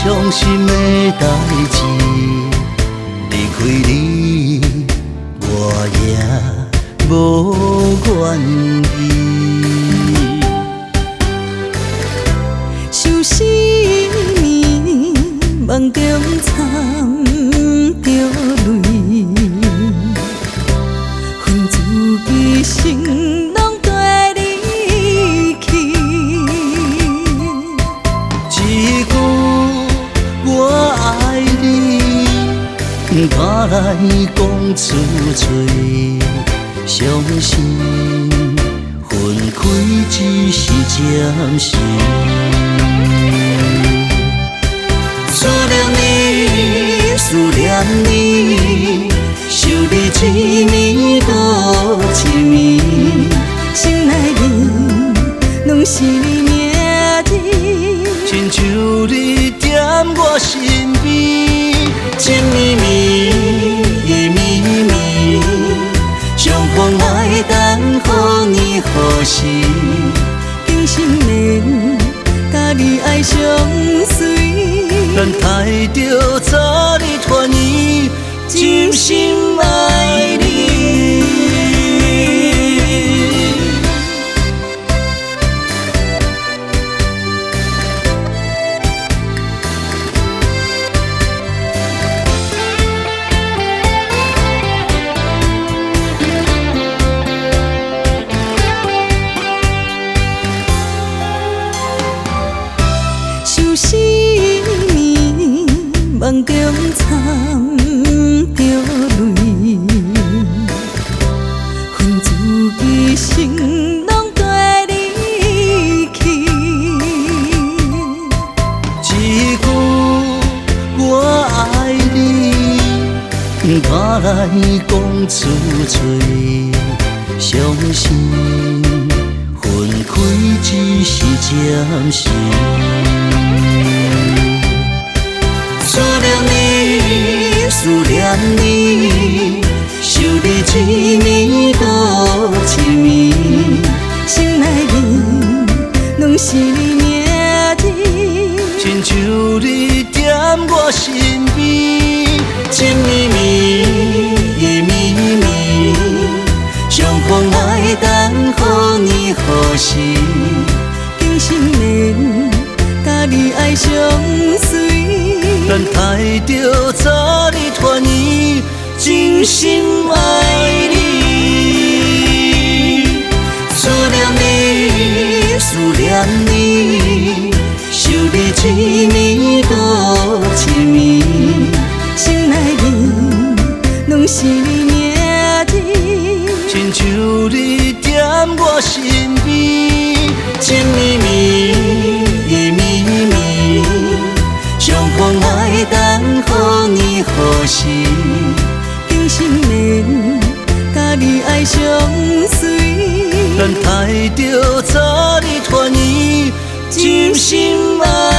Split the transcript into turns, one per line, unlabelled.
伤心的代志，离开你，我也无愿意。
受失眠，梦中惨着泪，恨自己心拢跟你去。
一句我爱你，怕来讲出嘴，伤心分开只是暂时。思念你，思念你，想你一暝过一暝，心内面拢是你名字，亲像你踮我身边，一暝暝，一暝暝，相逢爱等候年何时，今生恋，甲你爱相随。等待着早日团圆，真心爱你。
受失眠，梦中惨着泪，恨自己心拢跟你去。
一句我爱你，怕来讲出嘴，伤心分开只是暂时。思念你，思念你，想你一暝过一暝，心内面拢是你名字，亲像你踮我身边，一暝暝，一暝暝，相逢爱等候年何时，今生恋，甲你爱相随。等待着早日团圆，真心爱你。思念你，思念你，想你一暝过一暝，心内面拢是你名字，亲像你踮我身边，一暝暝，一暝暝。相逢爱等候年何时，今生恋，甲你爱相随。等待着早日团圆，真心爱。